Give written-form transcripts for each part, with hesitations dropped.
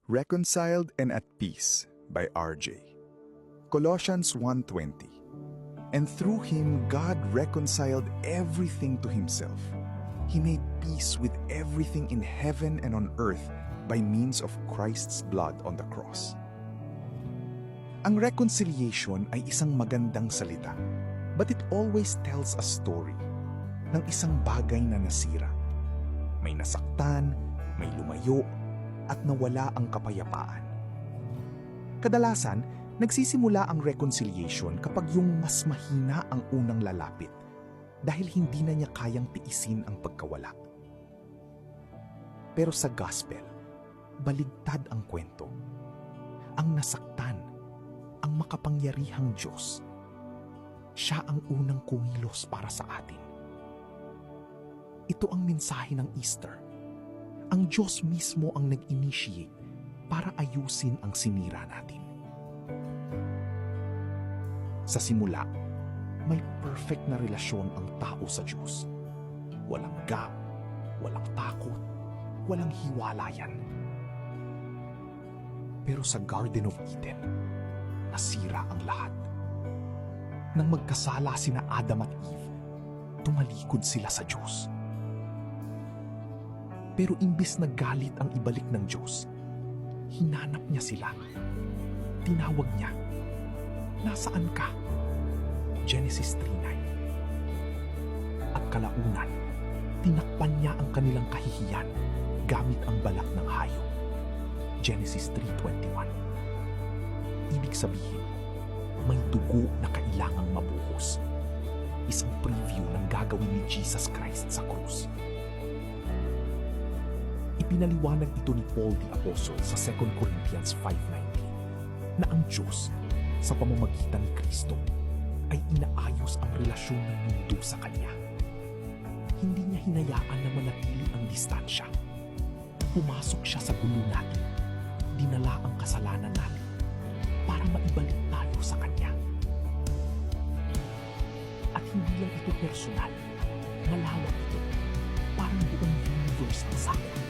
Reconciled and at Peace by R.J. Colossians 1:20. And through him God reconciled everything to himself. He made peace with everything in heaven and on earth by means of Christ's blood on the cross. Ang reconciliation ay isang magandang salita, but it always tells a story ng isang bagay na nasira. May nasaktan, may lumayo, at nawala ang kapayapaan. Kadalasan, nagsisimula ang reconciliation kapag yung mas mahina ang unang lalapit dahil hindi na niya kayang tiisin ang pagkawala. Pero sa gospel, baligtad ang kwento. Ang nasaktan, ang makapangyarihang Diyos. Siya ang unang kumilos para sa atin. Ito ang mensahe ng Easter. Ang Diyos mismo ang nag-initiate para ayusin ang sinira natin. Sa simula, may perfect na relasyon ang tao sa Diyos. Walang gap, walang takot, walang hiwalayan. Pero sa Garden of Eden, nasira ang lahat. Nang magkasala sina Adam at Eve, tumalikod sila sa Diyos. Pero imbis na galit ang ibalik ng Diyos, hinanap niya sila. Tinawag niya, "Nasaan ka?" Genesis 3:9. At kalaunan, tinakpan niya ang kanilang kahihiyan gamit ang balak ng hayop. Genesis 3:21. Ibig sabihin, may dugo na kailangang mabuhos. Isang preview ng gagawin ni Jesus Christ sa krus. Ipinaliwanag ito ni Paul the Apostle sa 2 Corinthians 5:19 na ang Diyos sa pamamagitan ni Kristo ay inaayos ang relasyon ng mundo sa Kanya. Hindi niya hinayaan na manatili ang distansya. Pumasok siya sa gulo natin, dinala ang kasalanan natin para maibalik tayo sa Kanya. At hindi lang ito personal, malawak ito, parang buong universe ang sakot.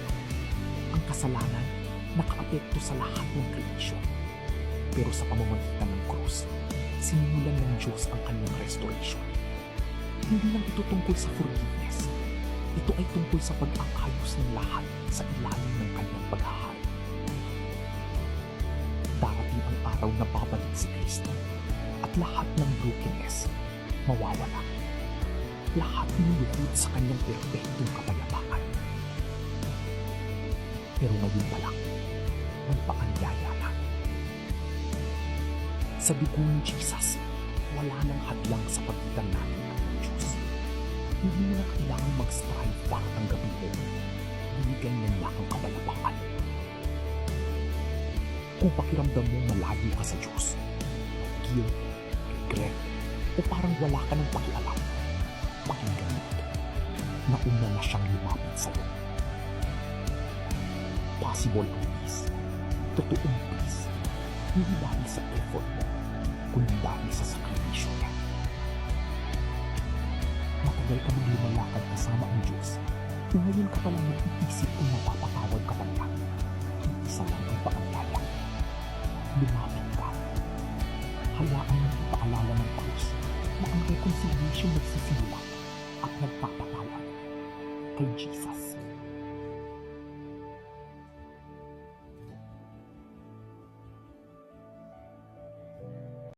Ang kasalanan nakaapekto sa lahat ng creation. Pero sa pamamagitan ng krus, sinimulan ng Diyos ang kanyang restoration. Hindi lang ito tungkol sa forgiveness. Ito ay tungkol sa pag-aayos ng lahat sa ilalim ng kanyang paghahari. Darating ang araw na babalik si Kristo at lahat ng brokenness mawawala. Lahat niluluhod sa kanyang perpektong kapayapaan. Pero ngayon pa lang, may paanyaya na. Sa dugo ni Jesus, wala nang hadlang sa pagitan natin at ng Diyos. Hindi mo na kailangan mag-strive para tanggapin mo. Binigay niya ang kapayapaan. Kung pakiramdam mo malayo ka sa Diyos, guilt, regret, o parang wala ka ng pakialam, pakinggan mo ito. Nauna na siyang lumapit sa'yo. Possible ang peace, totoong peace, hindi dahil sa effort mo, kundi dahil sa sakripisyo niya. Matagal ka mong lumalakad kasama ang Diyos, kung ngayon ka palang nag-iisip kung mapapatawad ka pa niya, isa lang ang paanyaya. Lumapit ka. Hayaan mo ipaalala ng krus na ang reconciliation nagsisimula at nagpapatawad kay Jesus.